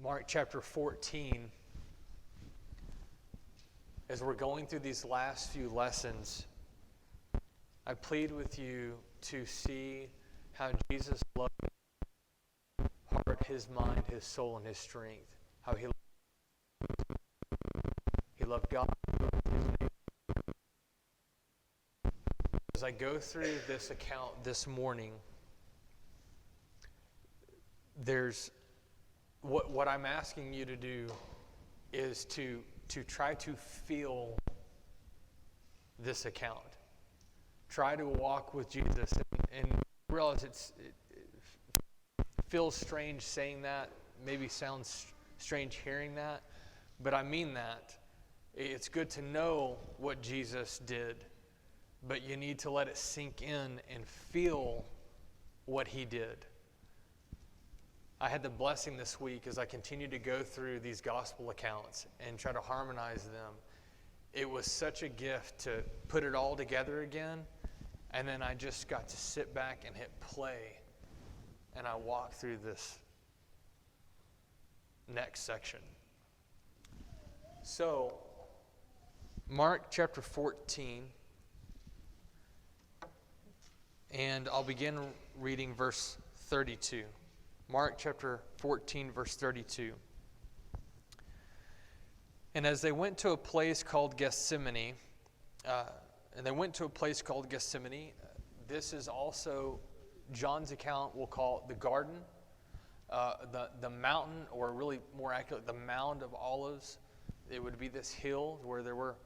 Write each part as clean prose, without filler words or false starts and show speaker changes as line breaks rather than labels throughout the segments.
Mark chapter 14, as we're going through these last few lessons, I plead with you to see how Jesus loved his heart, his mind, his soul, and his strength. How he loved God. As I go through this account this morning, there's what I'm asking you to do is to try to feel this account. Try to walk with Jesus and realize it feels strange saying that, maybe sounds strange hearing that, but I mean that. It's good to know what Jesus did, but you need to let it sink in and feel what he did. I had the blessing this week as I continued to go through these gospel accounts and try to harmonize them. It was such a gift to put it all together again, and then I just got to sit back and hit play, and I walked through this next section. So, Mark chapter 14, and I'll begin reading verse 32. Mark chapter 14, verse 32. And as they went to a place called Gethsemane, this is also John's account. We'll call it the garden, the mountain, or really more accurately, the Mound of Olives. It would be this hill where there were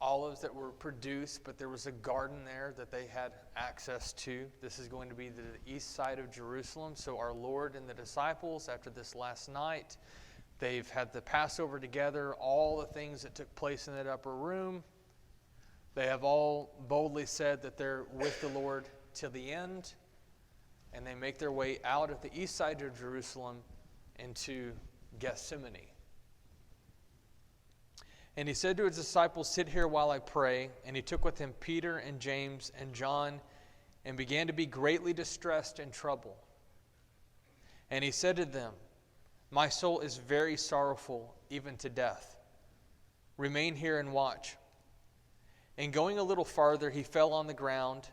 olives that were produced, but there was a garden there that they had access to. This is going to be the east side of Jerusalem. So our Lord and the disciples, after this last night, they've had the Passover together, all the things that took place in that upper room. They have all boldly said that they're with the Lord till the end, and they make their way out of the east side of Jerusalem into Gethsemane. And he said to his disciples, "Sit here while I pray." And he took with him Peter and James and John and began to be greatly distressed and troubled. And he said to them, "My soul is very sorrowful, even to death. Remain here and watch." And going a little farther, he fell on the ground,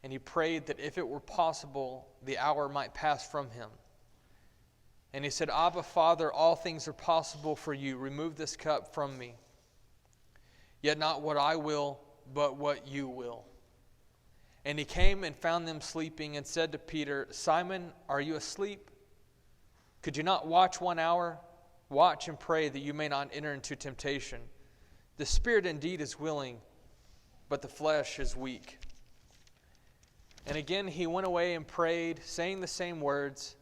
and he prayed that if it were possible, the hour might pass from him. And he said, "Abba, Father, all things are possible for you. Remove this cup from me. Yet not what I will, but what you will." And he came and found them sleeping and said to Peter, "Simon, are you asleep? Could you not watch 1 hour? Watch and pray that you may not enter into temptation. The spirit indeed is willing, but the flesh is weak." And again he went away and prayed, saying the same words.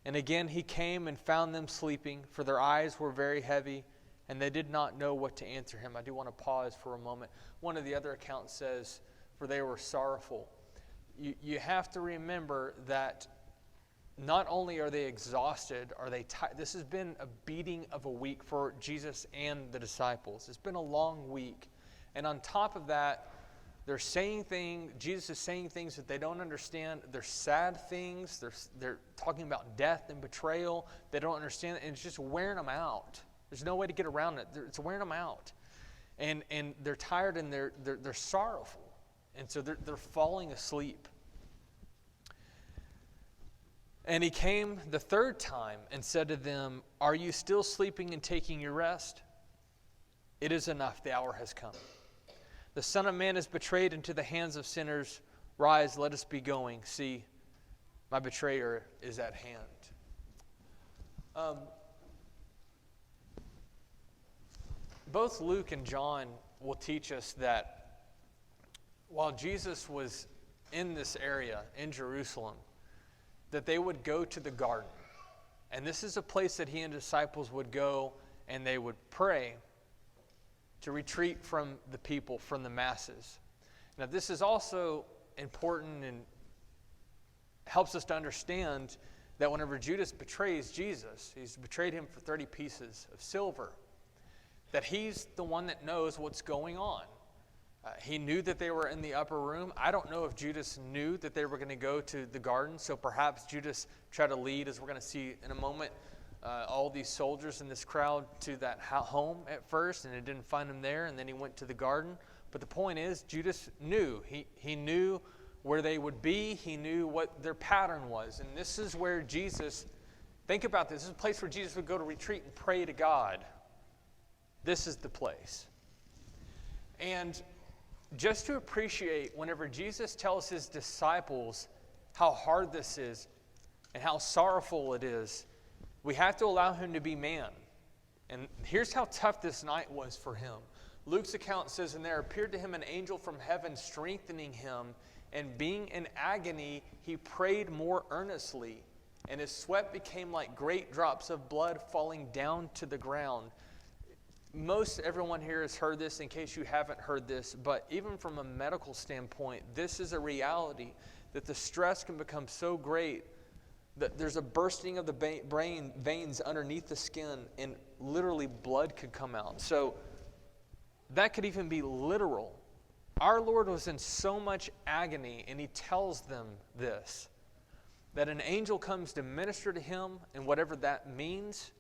And again he came and found them sleeping, for their eyes were very heavy, and they did not know what to answer him. I do want to pause for a moment. One of the other accounts says, "For they were sorrowful." You have to remember that not only are they exhausted, are they tired. This has been a beating of a week for Jesus and the disciples. It's been a long week. And on top of that, Jesus is saying things that they don't understand. They're sad things. They're talking about death and betrayal. They don't understand it, and it's just wearing them out. There's no way to get around it. It's wearing them out. And they're tired and they're sorrowful. And so they're falling asleep. And he came the third time and said to them, "Are you still sleeping and taking your rest? It is enough. The hour has come. The Son of Man is betrayed into the hands of sinners. Rise, let us be going. See, my betrayer is at hand." Both Luke and John will teach us that while Jesus was in this area, in Jerusalem, that they would go to the garden. And this is a place that he and his disciples would go and they would pray to retreat from the people, from the masses. Now this is also important and helps us to understand that whenever Judas betrays Jesus, he's betrayed him for 30 pieces of silver, that he's the one that knows what's going on. He knew that they were in the upper room. I don't know if Judas knew that they were going to go to the garden, so perhaps Judas tried to lead, as we're going to see in a moment, all these soldiers in this crowd to that home at first, and it didn't find him there, and then he went to the garden. But the point is, Judas knew. He knew where they would be. He knew what their pattern was. And this is where Jesus, think about this is a place where Jesus would go to retreat and pray to God. This is the place. And just to appreciate whenever Jesus tells his disciples how hard this is and how sorrowful it is, we have to allow him to be man. And here's how tough this night was for him. Luke's account says, and there appeared to him an angel from heaven strengthening him, and being in agony, he prayed more earnestly, and his sweat became like great drops of blood falling down to the ground. Most everyone here has heard this in case you haven't heard this, but even from a medical standpoint, this is a reality that the stress can become so great that there's a bursting of the brain veins underneath the skin and literally blood could come out. So that could even be literal. Our Lord was in so much agony, and he tells them this, that an angel comes to minister to him, and whatever that means.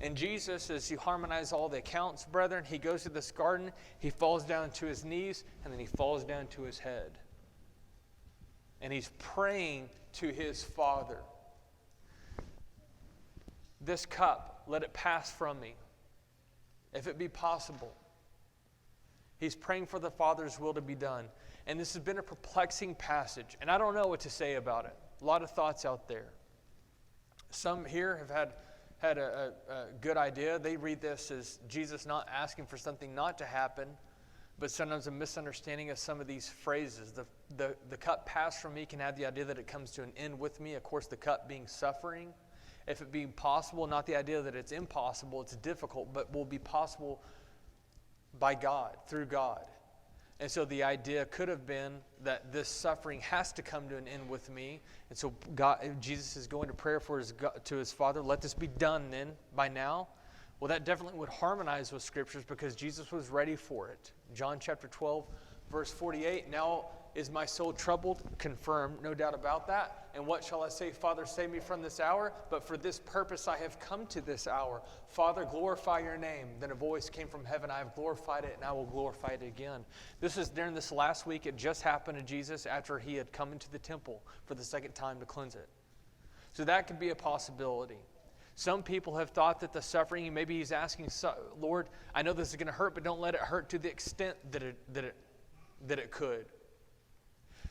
And Jesus, as you harmonize all the accounts, brethren, he goes to this garden, he falls down to his knees, and then he falls down to his head. And he's praying to his Father. This cup, let it pass from me, if it be possible. He's praying for the Father's will to be done. And this has been a perplexing passage, and I don't know what to say about it. A lot of thoughts out there. Some here have had a good idea. They read this as Jesus not asking for something not to happen, but sometimes a misunderstanding of some of these phrases. The cup passed from me can have the idea that it comes to an end with me. Of course, the cup being suffering. If it be possible, not the idea that it's impossible, it's difficult, but will be possible by God, through God. And so the idea could have been that this suffering has to come to an end with me. And so Jesus is going to prayer to his Father, let this be done then, by now. Well, that definitely would harmonize with Scriptures because Jesus was ready for it. John chapter 12, verse 48, now is my soul troubled? Confirmed, no doubt about that. And what shall I say? Father, save me from this hour. But for this purpose I have come to this hour. Father, glorify your name. Then a voice came from heaven. I have glorified it, and I will glorify it again. This is during this last week. It just happened to Jesus after he had come into the temple for the second time to cleanse it. So that could be a possibility. Some people have thought that the suffering, maybe he's asking, Lord, I know this is going to hurt, but don't let it hurt to the extent that it could.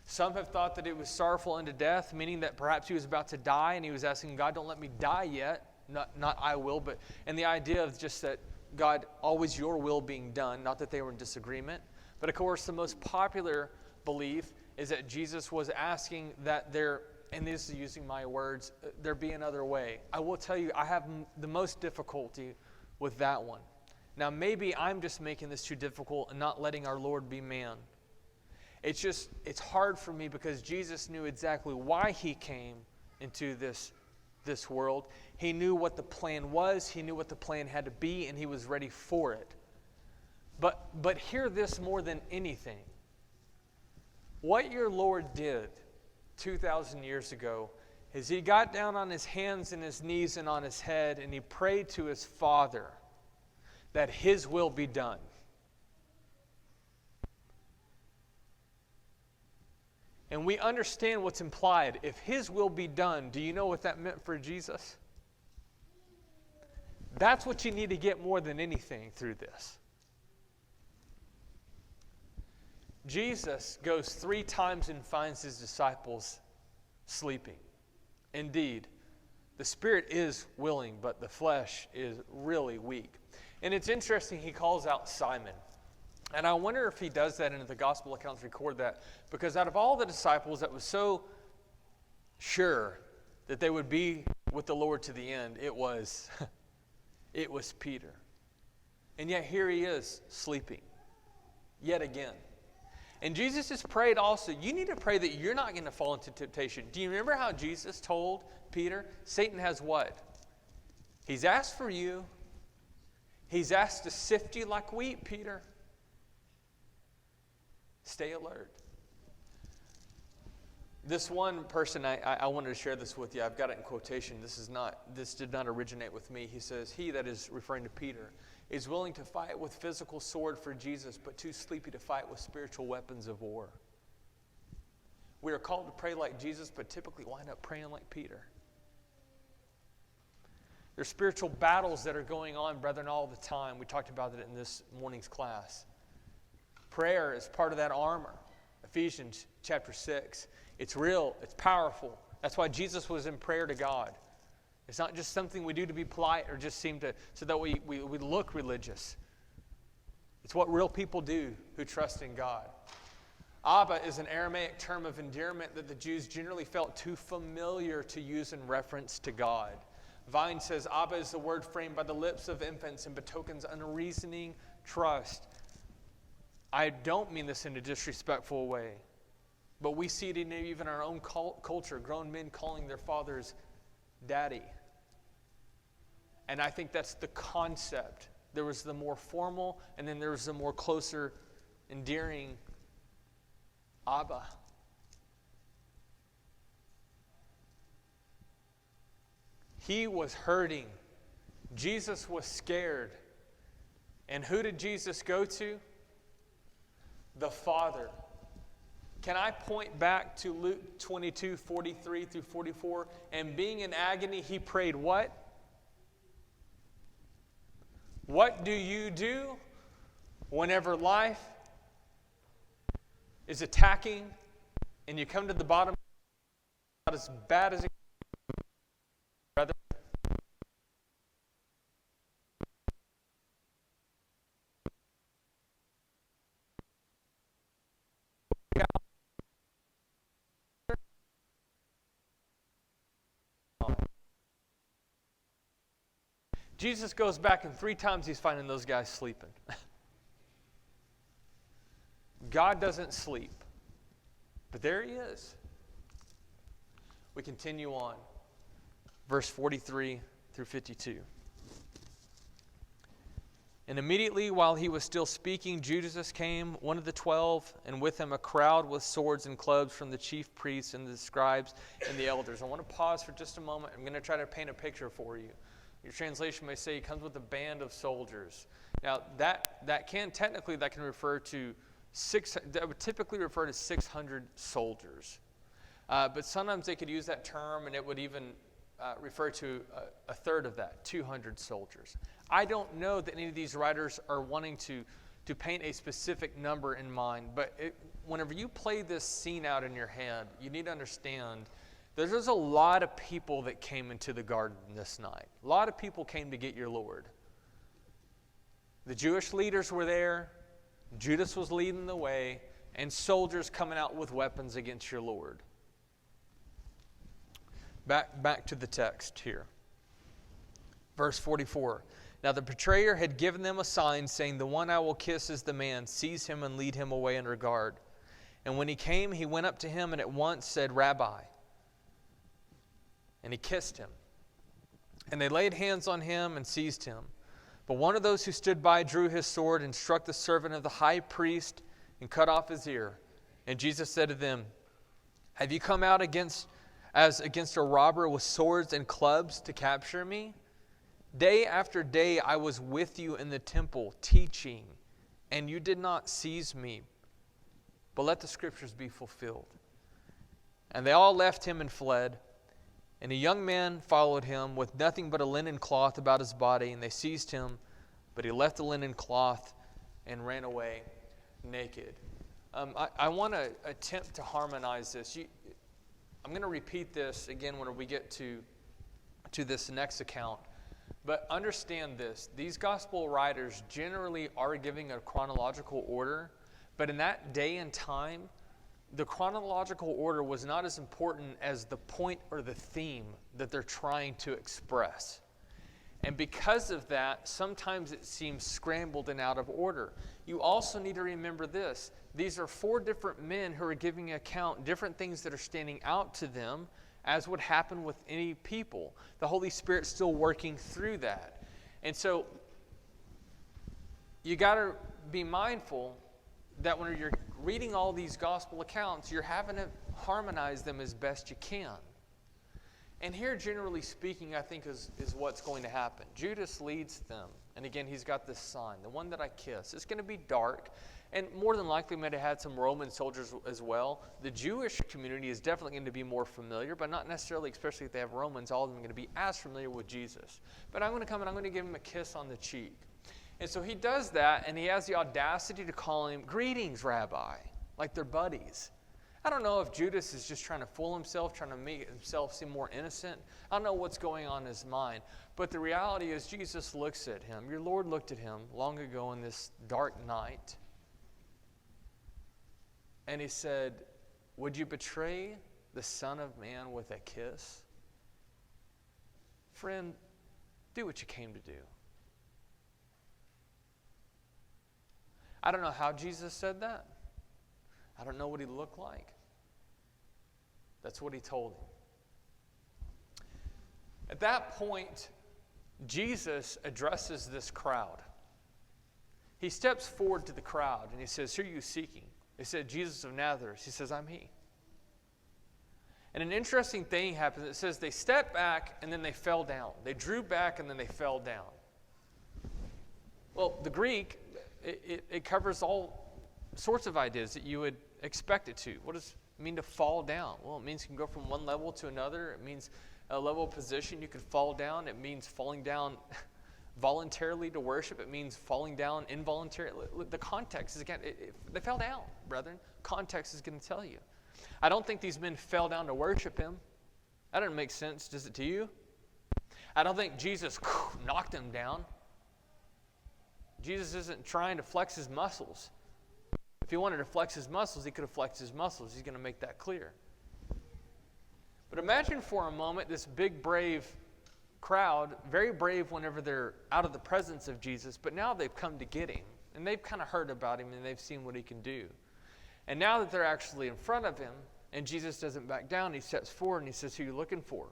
Some have thought that it was sorrowful unto death, meaning that perhaps he was about to die, and he was asking God, don't let me die yet. Not I will, and the idea of just that, God, always your will being done, not that they were in disagreement. But of course, the most popular belief is that Jesus was asking that and this is using my words, there be another way. I will tell you, I have the most difficulty with that one. Now, maybe I'm just making this too difficult and not letting our Lord be man. It's hard for me because Jesus knew exactly why he came into this world. He knew what the plan was. He knew what the plan had to be, and he was ready for it. But hear this more than anything. What your Lord did 2,000 years ago is he got down on his hands and his knees and on his head, and he prayed to his Father that his will be done. And we understand what's implied. If his will be done, do you know what that meant for Jesus? That's what you need to get more than anything through this. Jesus goes 3 times and finds his disciples sleeping. Indeed, the spirit is willing, but the flesh is really weak. And it's interesting, he calls out Simon. And I wonder if he does that, and if the gospel accounts record that, because out of all the disciples that was so sure that they would be with the Lord to the end, it was Peter. And yet here he is sleeping yet again. And Jesus has prayed also, you need to pray that you're not going to fall into temptation. Do you remember how Jesus told Peter, Satan has what? He's asked for you. He's asked to sift you like wheat, Peter. Stay alert. This one person, I wanted to share this with you. I've got it in quotation. This did not originate with me. He says, he, that is referring to Peter, is willing to fight with physical sword for Jesus, but too sleepy to fight with spiritual weapons of war. We are called to pray like Jesus, but typically wind up praying like Peter. There's spiritual battles that are going on, brethren, all the time. We talked about it in this morning's class. Prayer is part of that armor. Ephesians chapter 6. It's real. It's powerful. That's why Jesus was in prayer to God. It's not just something we do to be polite or just seem to, so that we look religious. It's what real people do who trust in God. Abba is an Aramaic term of endearment that the Jews generally felt too familiar to use in reference to God. Vine says, Abba is the word framed by the lips of infants and betokens unreasoning trust. I don't mean this in a disrespectful way, but we see it in even our own culture, grown men calling their fathers daddy. And I think that's the concept. There was the more formal, and then there was the more closer, endearing Abba. He was hurting. Jesus was scared. And who did Jesus go to? The Father. Can I point back to Luke 22, 43 through 44? And being in agony, he prayed what? What do you do whenever life is attacking and you come to the bottom? Not as bad as it brother. Jesus goes back, and 3 times he's finding those guys sleeping. God doesn't sleep. But there he is. We continue on. Verse 43 through 52. And immediately while he was still speaking, Judas came, one of the 12, and with him a crowd with swords and clubs from the chief priests and the scribes and the elders. I want to pause for just a moment. I'm going to try to paint a picture for you. Your translation may say he comes with a band of soldiers. Now, that can refer to that would typically refer to 600 soldiers. But sometimes they could use that term, and it would even refer to a third of that, 200 soldiers. I don't know that any of these writers are wanting to paint a specific number in mind, but whenever you play this scene out in your head, you need to understand there's a lot of people that came into the garden this night. A lot of people came to get your Lord. The Jewish leaders were there. Judas was leading the way, and soldiers coming out with weapons against your Lord. Back to the text here. Verse 44. Now the betrayer had given them a sign, saying, "The one I will kiss is the man. Seize him and lead him away under guard." And when he came, he went up to him and at once said, "Rabbi." And he kissed him. And they laid hands on him and seized him. But one of those who stood by drew his sword and struck the servant of the high priest and cut off his ear. And Jesus said to them, "Have you come out against a robber with swords and clubs to capture me? Day after day I was with you in the temple teaching, and you did not seize me. But let the scriptures be fulfilled." And they all left him and fled. And a young man followed him with nothing but a linen cloth about his body, and they seized him, but he left the linen cloth and ran away naked. I want to attempt to harmonize this. I'm going to repeat this again when we get to this next account. But understand this. These gospel writers generally are giving a chronological order, but in that day and time, the chronological order was not as important as the point or the theme that they're trying to express. And because of that, sometimes it seems scrambled and out of order. You also need to remember this. These are 4 different men who are giving account, different things that are standing out to them, as would happen with any people. The Holy Spirit's still working through that. And so you got to be mindful that when you're reading all these gospel accounts, you're having to harmonize them as best you can. And here, generally speaking, I think is what's going to happen. Judas leads them. And again, he's got this sign, the one that I kiss. It's going to be dark. And more than likely, might have had some Roman soldiers as well. The Jewish community is definitely going to be more familiar, but not necessarily, especially if they have Romans, all of them are going to be as familiar with Jesus. But I'm going to come and I'm going to give him a kiss on the cheek. And so he does that, and he has the audacity to call him, "Greetings, Rabbi," like they're buddies. I don't know if Judas is just trying to fool himself, trying to make himself seem more innocent. I don't know what's going on in his mind. But the reality is Jesus looks at him. Your Lord looked at him long ago in this dark night. And he said, "Would you betray the Son of Man with a kiss?" Friend, do what you came to do. I don't know how Jesus said that. I don't know what he looked like. That's what he told him. At that point, Jesus addresses this crowd. He steps forward to the crowd and he says, "Who are you seeking?" They said, "Jesus of Nazareth." He says, "I'm he." And an interesting thing happens. It says they stepped back and then they fell down. They drew back and then they fell down. Well, the Greek, it covers all sorts of ideas that you would expect it to. What does it mean to fall down? Well, it means you can go from one level to another. It means a level of position you could fall down. It means falling down voluntarily to worship. It means falling down involuntarily. The context is, again, they fell down, brethren. Context is going to tell you. I don't think these men fell down to worship him. That doesn't make sense, does it to you? I don't think Jesus knocked them down. Jesus isn't trying to flex his muscles. If he wanted to flex his muscles, he could have flexed his muscles. He's going to make that clear. But imagine for a moment this big, brave crowd, very brave whenever they're out of the presence of Jesus, but now they've come to get him. And they've kind of heard about him, and they've seen what he can do. And now that they're actually in front of him, and Jesus doesn't back down, he steps forward and he says, "Who are you looking for?"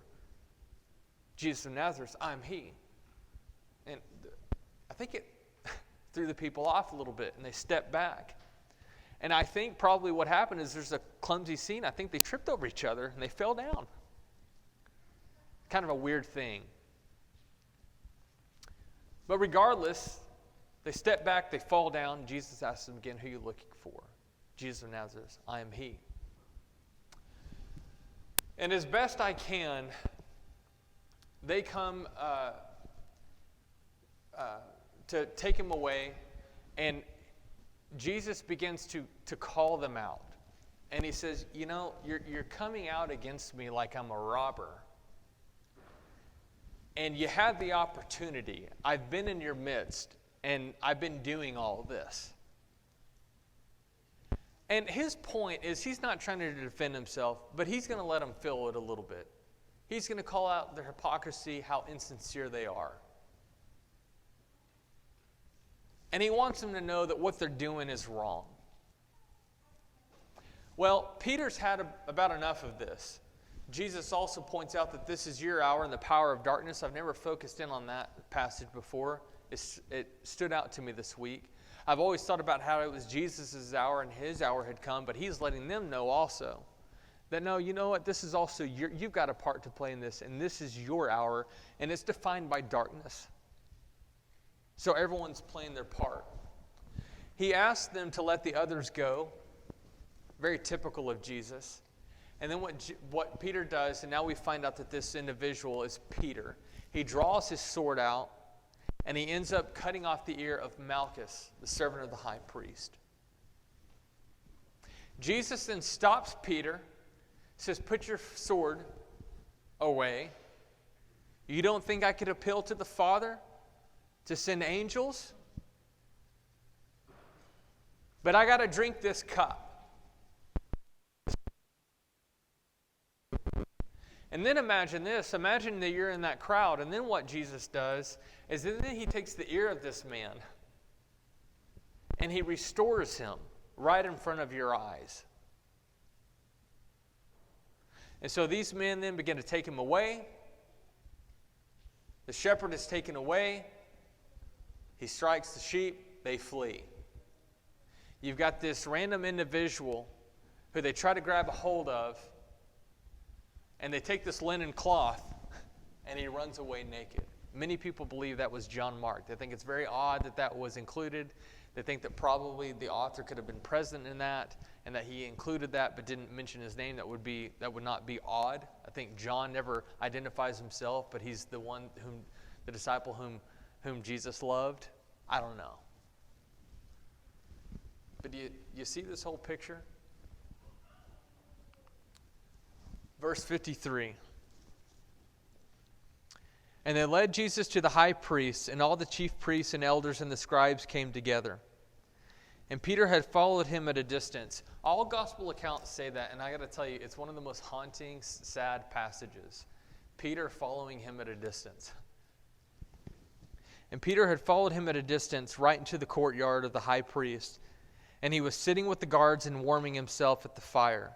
"Jesus of Nazareth, I'm he." And I think it threw the people off a little bit, and they stepped back. And I think probably what happened is there's a clumsy scene. I think they tripped over each other, and they fell down. Kind of a weird thing. But regardless, they step back, they fall down. Jesus asks them again, "Who are you looking for?" "Jesus of Nazareth, I am he." And as best I can, they come to take him away, and Jesus begins to call them out. And he says, you're coming out against me like I'm a robber. And you had the opportunity. I've been in your midst, and I've been doing all this. And his point is he's not trying to defend himself, but he's going to let them feel it a little bit. He's going to call out their hypocrisy, how insincere they are. And he wants them to know that what they're doing is wrong. Well, Peter's had about enough of this. Jesus also points out that this is your hour and the power of darkness. I've never focused in on that passage before. It stood out to me this week. I've always thought about how it was Jesus' hour and his hour had come, but he's letting them know also that no, you know what, this is also you've got a part to play in this, and this is your hour, and it's defined by darkness. So everyone's playing their part. He asked them to let the others go, very typical of Jesus. And then what Peter does, and now we find out that this individual is Peter. He draws his sword out, and he ends up cutting off the ear of Malchus, the servant of the high priest. Jesus then stops Peter, says, "Put your sword away. You don't think I could appeal to the Father to send angels? But I got to drink this cup." And then imagine this. Imagine that you're in that crowd. And then what Jesus does is then he takes the ear of this man and he restores him right in front of your eyes. And so these men then begin to take him away. The shepherd is taken away. He strikes the sheep. They flee. You've got this random individual who they try to grab a hold of, and they take this linen cloth, and he runs away naked. Many people believe that was John Mark. They think it's very odd that that was included. They think that probably the author could have been present in that, and that he included that but didn't mention his name. That would not be odd. I think John never identifies himself, but he's the one the disciple whom Jesus loved. I don't know. But you see this whole picture? Verse 53. And they led Jesus to the high priest, and all the chief priests and elders and the scribes came together. And Peter had followed him at a distance. All gospel accounts say that, and I got to tell you, it's one of the most haunting, sad passages. Peter following him at a distance. And Peter had followed him at a distance right into the courtyard of the high priest, and he was sitting with the guards and warming himself at the fire.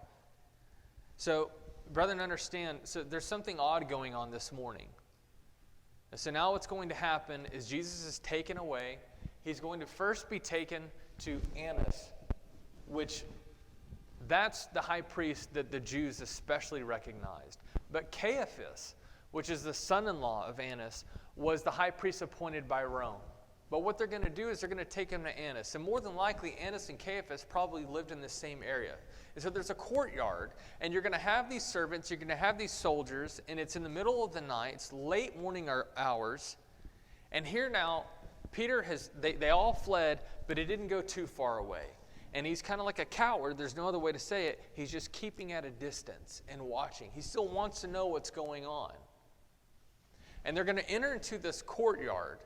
So, brethren, understand, so there's something odd going on this morning. So now what's going to happen is Jesus is taken away. He's going to first be taken to Annas, which that's the high priest that the Jews especially recognized. But Caiaphas, which is the son-in-law of Annas, was the high priest appointed by Rome. But what they're going to do is they're going to take him to Annas. And more than likely, Annas and Caiaphas probably lived in the same area. And so there's a courtyard, and you're going to have these servants, you're going to have these soldiers, and it's in the middle of the night, it's late morning hours. And here now, Peter they all fled, but it didn't go too far away. And he's kind of like a coward, there's no other way to say it. He's just keeping at a distance and watching. He still wants to know what's going on. And they're going to enter into this courtyard.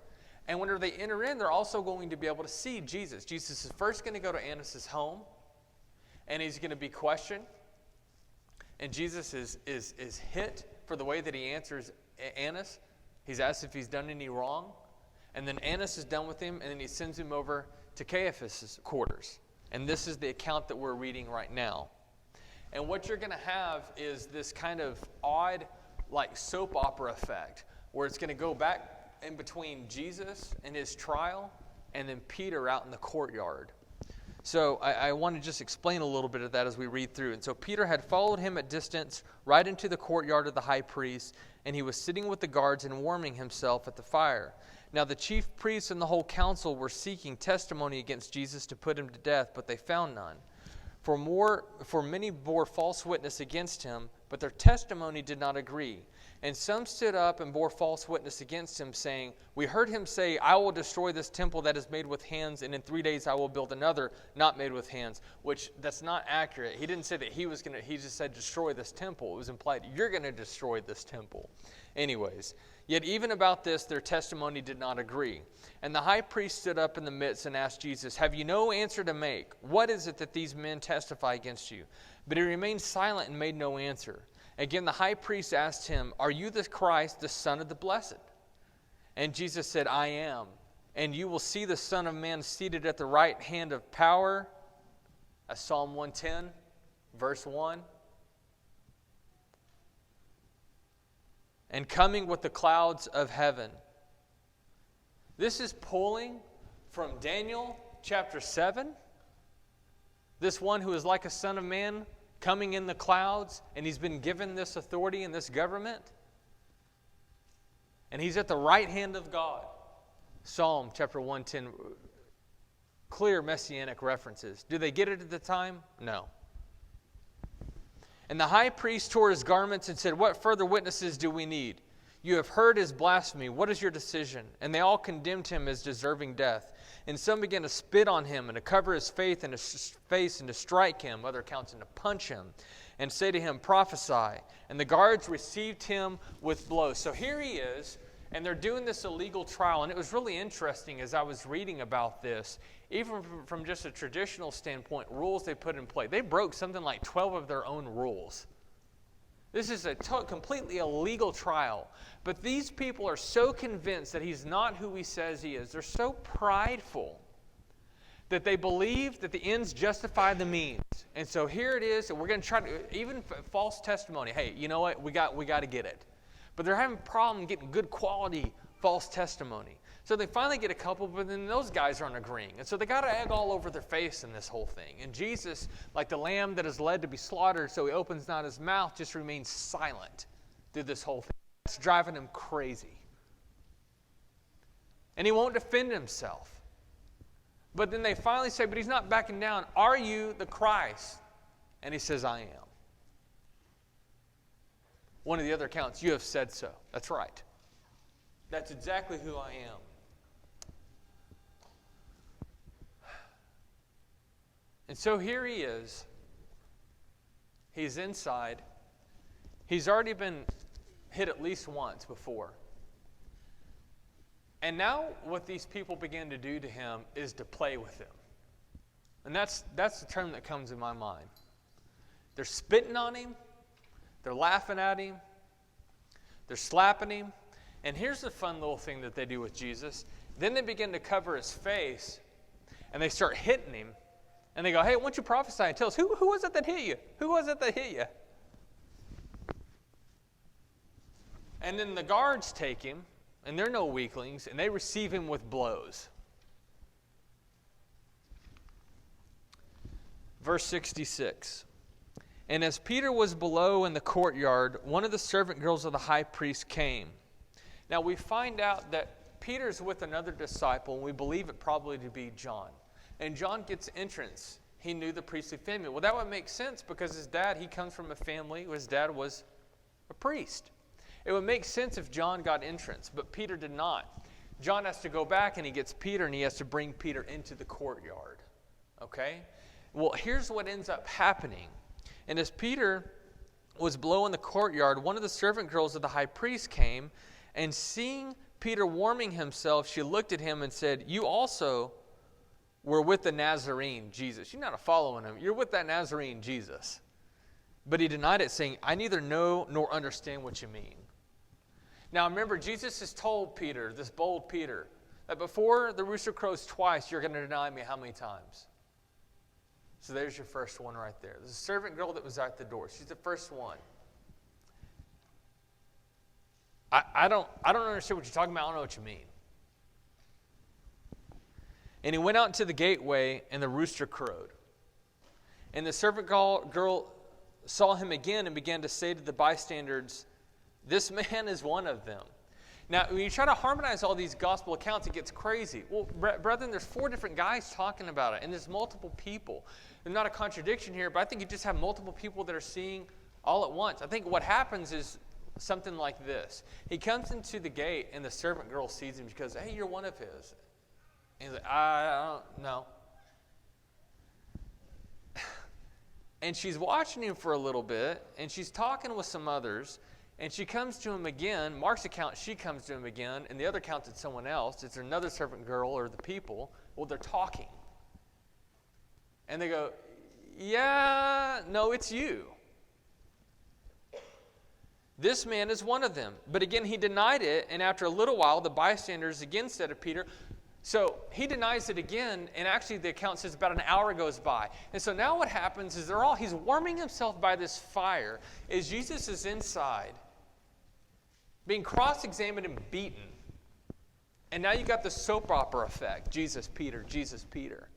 And whenever they enter in, they're also going to be able to see Jesus. Jesus is first going to go to Annas' home, and he's going to be questioned. And Jesus is hit for the way that he answers Annas. He's asked if he's done any wrong. And then Annas is done with him, and then he sends him over to Caiaphas' quarters. And this is the account that we're reading right now. And what you're going to have is this kind of odd, like soap opera effect, where it's going to go back in between Jesus and his trial, and then Peter out in the courtyard. So I want to just explain a little bit of that as we read through. And so Peter had followed him at distance right into the courtyard of the high priest, and he was sitting with the guards and warming himself at the fire. Now the chief priests and the whole council were seeking testimony against Jesus to put him to death, but they found none. For many bore false witness against him, but their testimony did not agree. And some stood up and bore false witness against him, saying, "We heard him say, 'I will destroy this temple that is made with hands, and in 3 days I will build another not made with hands,'" which that's not accurate. He didn't say that he just said destroy this temple. It was implied, you're going to destroy this temple. Anyways, yet even about this their testimony did not agree. And the high priest stood up in the midst and asked Jesus, "Have you no answer to make? What is it that these men testify against you?" But he remained silent and made no answer. Again, the high priest asked him, "Are you the Christ, the Son of the Blessed?" And Jesus said, "I am. And you will see the Son of Man seated at the right hand of power." That's Psalm 110, verse 1. "And coming with the clouds of heaven." This is pulling from Daniel chapter 7. This one who is like a son of man coming in the clouds, and he's been given this authority and this government. And he's at the right hand of God. Psalm chapter 110. Clear messianic references. Do they get it at the time? No. And the high priest tore his garments and said, "What further witnesses do we need? You have heard his blasphemy. What is your decision?" And they all condemned him as deserving death. And some began to spit on him and to cover his face and to strike him, other accounts, and to punch him and say to him, "Prophesy." And the guards received him with blows. So here he is, and they're doing this illegal trial. And it was really interesting as I was reading about this, even from just a traditional standpoint, rules they put in place. They broke something like 12 of their own rules. This is a completely illegal trial. But these people are so convinced that he's not who he says he is. They're so prideful that they believe that the ends justify the means. And so here it is, and we're going to try to, even false testimony. Hey, you know what? We got to get it. But they're having a problem getting good quality false testimony. So they finally get a couple, but then those guys aren't agreeing. And so they got egg all over their face in this whole thing. And Jesus, like the lamb that is led to be slaughtered, so he opens not his mouth, just remains silent through this whole thing. It's driving him crazy. And he won't defend himself. But then they finally say, but he's not backing down. Are you the Christ? And he says, I am. One of the other accounts, you have said so. That's right. That's exactly who I am. And so here he is. He's inside. He's already been hit at least once before. And now what these people begin to do to him is to play with him. And that's the term that comes in my mind. They're spitting on him. They're laughing at him. They're slapping him. And here's the fun little thing that they do with Jesus. Then they begin to cover his face, and they start hitting him. And they go, hey, why don't you prophesy and tell us, who was it that hit you? Who was it that hit you? And then the guards take him, and they're no weaklings, and they receive him with blows. Verse 66. And as Peter was below in the courtyard, one of the servant girls of the high priest came. Now we find out that Peter's with another disciple, and we believe it probably to be John. And John gets entrance. He knew the priestly family. Well, that would make sense because his dad, he comes from a family where his dad was a priest. It would make sense if John got entrance, but Peter did not. John has to go back, and he gets Peter, and he has to bring Peter into the courtyard. Okay? Well, here's what ends up happening. And as Peter was below in the courtyard, one of the servant girls of the high priest came, and seeing Peter warming himself, she looked at him and said, you also were with the Nazarene, Jesus. You're not following him. You're with that Nazarene, Jesus. But he denied it, saying, I neither know nor understand what you mean. Now remember, Jesus has told Peter, this bold Peter, that before the rooster crows twice, you're going to deny me how many times? So there's your first one right there. There's a servant girl that was at the door. She's the first one. I don't understand what you're talking about. I don't know what you mean. And he went out into the gateway, and the rooster crowed. And the servant girl saw him again and began to say to the bystanders, this man is one of them. Now, when you try to harmonize all these gospel accounts, it gets crazy. Well, brethren, there's 4 different guys talking about it, and there's multiple people. There's not a contradiction here, but I think you just have multiple people that are seeing all at once. I think what happens is something like this. He comes into the gate, and the servant girl sees him. She goes, hey, you're one of his. And he's like, I don't know. And she's watching him for a little bit, and she's talking with some others, and she comes to him again. Mark's account, she comes to him again, and the other account, it's someone else. It's another servant girl or the people. Well, they're talking. And they go, yeah, no, it's you. This man is one of them. But again, he denied it, and after a little while, the bystanders again said to Peter, so he denies it again, and actually the account says about an hour goes by. And so now what happens is he's warming himself by this fire as Jesus is inside, being cross-examined and beaten. And now you got the soap opera effect. Jesus, Peter, Jesus, Peter.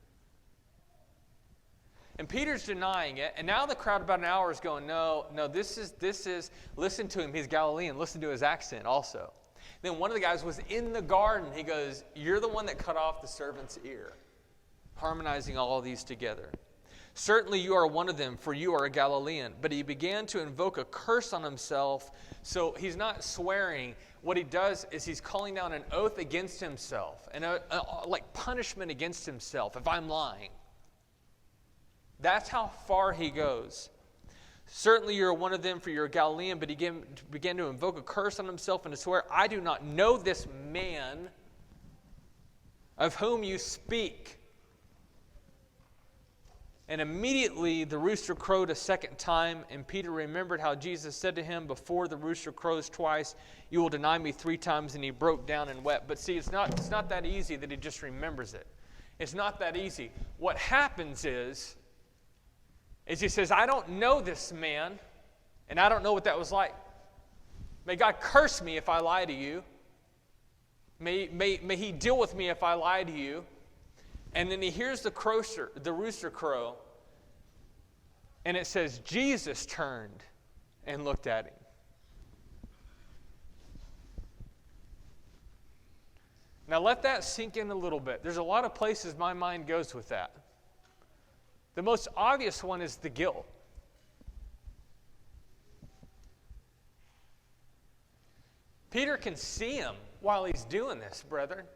And Peter's denying it, and now the crowd about an hour is going, no, this is, listen to him, he's Galilean, listen to his accent also. Then one of the guys was in the garden. He goes, you're the one that cut off the servant's ear. Harmonizing all of these together. Certainly you are one of them, for you are a Galilean. But he began to invoke a curse on himself. So he's not swearing. What he does is he's calling down an oath against himself. And like punishment against himself if I'm lying. That's how far he goes. Certainly you are one of them, for you're a Galilean, but he began to invoke a curse on himself and to swear, I do not know this man of whom you speak. And immediately the rooster crowed a second time, and Peter remembered how Jesus said to him, before the rooster crows twice, you will deny me 3 times, and he broke down and wept. But see, it's not that easy that he just remembers it. It's not that easy. What happens is he says, I don't know this man, and I don't know what that was like. May God curse me if I lie to you. May he deal with me if I lie to you. And then he hears the rooster crow, and it says, Jesus turned and looked at him. Now let that sink in a little bit. There's a lot of places my mind goes with that. The most obvious one is the guilt. Peter can see him while he's doing this, brethren.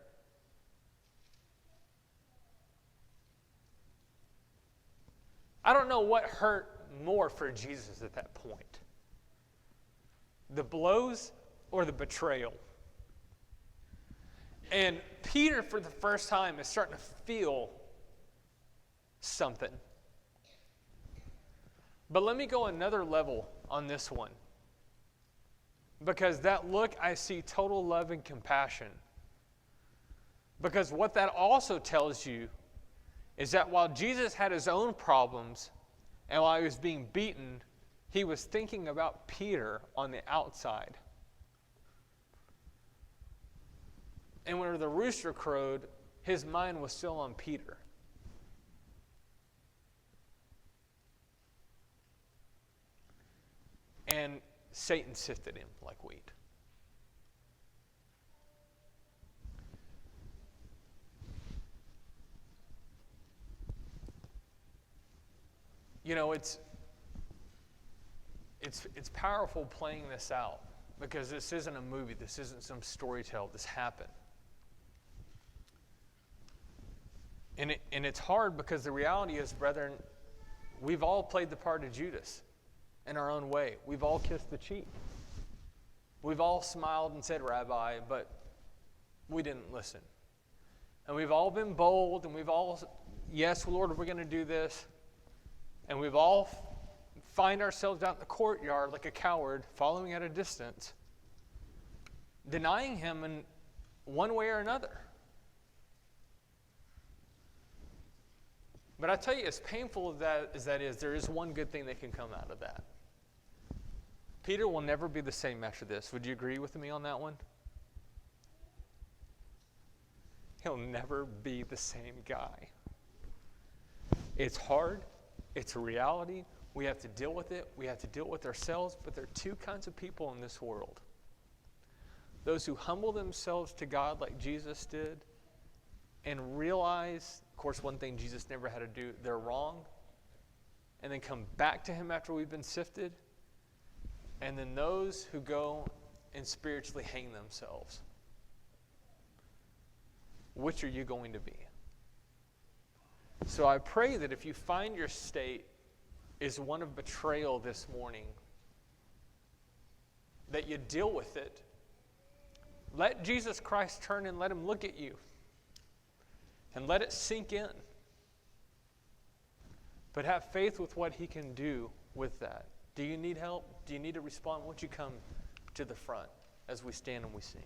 I don't know what hurt more for Jesus at that point. The blows or the betrayal. And Peter, for the first time, is starting to feel something. But let me go another level on this one. Because that look, I see total love and compassion. Because what that also tells you is that while Jesus had his own problems, and while he was being beaten, he was thinking about Peter on the outside. And when the rooster crowed, his mind was still on Peter. And Satan sifted him like wheat. You know, it's powerful playing this out, because this isn't a movie. This isn't some storytell. This happened. And it's hard, because the reality is, brethren, we've all played the part of Judas in our own way. We've all kissed the cheek. We've all smiled and said, Rabbi, but we didn't listen. And we've all been bold, and we've all, yes, Lord, we're going to do this. And we've all find ourselves out in the courtyard like a coward, following at a distance, denying him in one way or another. But I tell you, as painful as that is, there is one good thing that can come out of that. Peter will never be the same after this. Would you agree with me on that one? He'll never be the same guy. It's hard. It's a reality. We have to deal with it. We have to deal with ourselves. But there are two kinds of people in this world. Those who humble themselves to God like Jesus did and realize, of course, one thing Jesus never had to do, they're wrong, and then come back to him after we've been sifted. And then those who go and spiritually hang themselves. Which are you going to be? So I pray that if you find your state is one of betrayal this morning, that you deal with it. Let Jesus Christ turn and let him look at you. And let it sink in. But have faith with what he can do with that. Do you need help? Do you need to respond? Won't you come to the front as we stand and we sing?